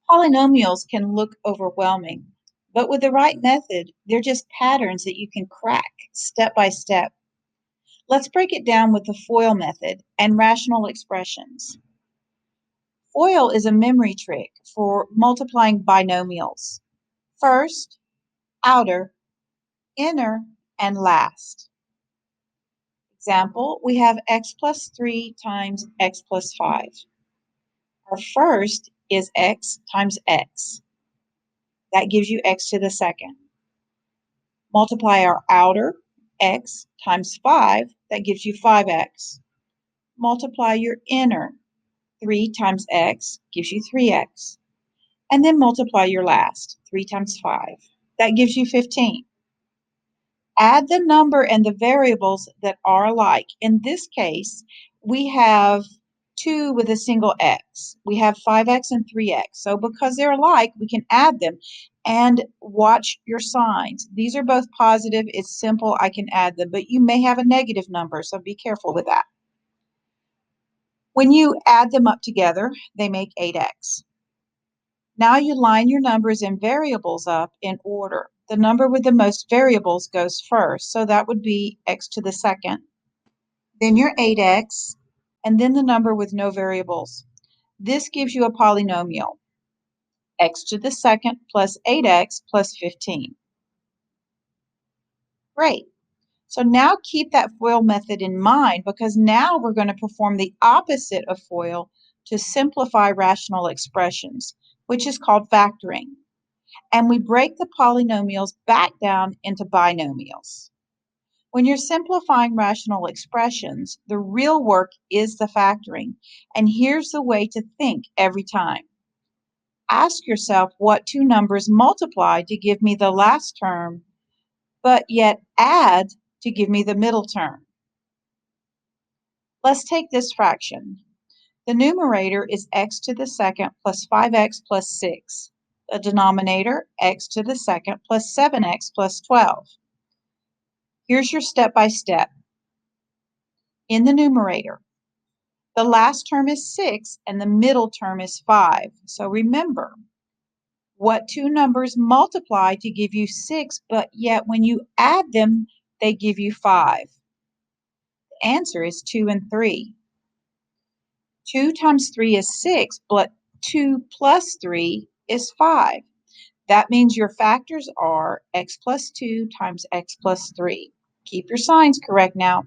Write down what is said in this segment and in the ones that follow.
Polynomials can look overwhelming, but with the right method, they're just patterns that you can crack step by step. Let's break it down with the FOIL method and rational expressions. FOIL is a memory trick for multiplying binomials. First, outer, inner, and last. Example, we have x plus 3 times x plus 5. Our first is x times x. That gives you x to the second. Multiply our outer, x times 5, that gives you 5x. Multiply your inner, 3 times x gives you 3x. And then multiply your last, 3 times 5. That gives you 15. Add the number and the variables that are alike. In this case, we have 2 with a single x. We have 5x and 3x. So because they're alike, we can add them. And watch your signs. These are both positive. It's simple. I can add them. But you may have a negative number, so be careful with that. When you add them up together, they make 8x. Now you line your numbers and variables up in order. The number with the most variables goes first, so that would be x to the second. Then your 8x, and then the number with no variables. This gives you a polynomial, x to the second plus 8x plus 15. Great. So now keep that FOIL method in mind, because now we're going to perform the opposite of FOIL to simplify rational expressions, which is called factoring. And we break the polynomials back down into binomials. When you're simplifying rational expressions, the real work is the factoring. And here's the way to think every time. Ask yourself what two numbers multiply to give me the last term, but yet add to give me the middle term. Let's take this fraction. The numerator is x to the second plus 5x plus 6. The denominator, x to the second plus 7x plus 12. Here's your step-by-step. In the numerator, the last term is 6 and the middle term is 5. So remember, what two numbers multiply to give you 6, but yet when you add them, they give you 5? The answer is 2 and 3. 2 times 3 is 6, but 2 plus 3 is 5. That means your factors are x plus 2 times x plus 3. Keep your signs correct now.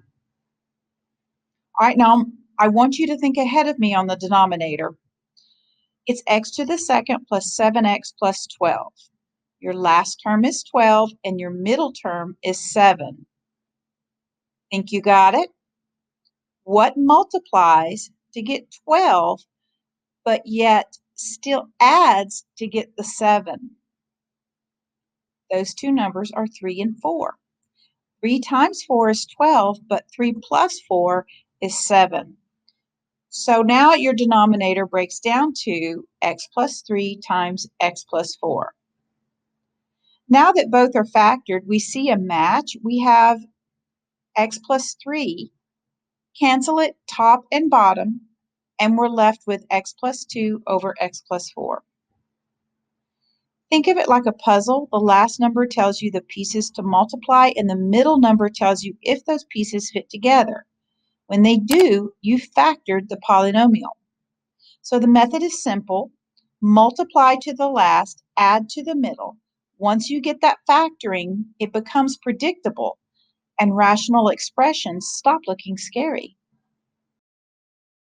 All right, now I want you to think ahead of me on the denominator. It's x to the second plus 7x plus 12. Your last term is 12 and your middle term is 7. Think you got it? What multiplies to get 12, but yet still adds to get the 7? Those two numbers are 3 and 4. 3 times 4 is 12, but 3 plus 4 is 7. So now your denominator breaks down to x plus 3 times x plus 4. Now that both are factored, we see a match. We have x plus 3. Cancel it top and bottom, and we're left with x plus 2 over x plus 4. Think of it like a puzzle. The last number tells you the pieces to multiply, and the middle number tells you if those pieces fit together. When they do, you factored the polynomial. So the method is simple. Multiply to the last, add to the middle. Once you get that factoring, it becomes predictable, and rational expressions stop looking scary.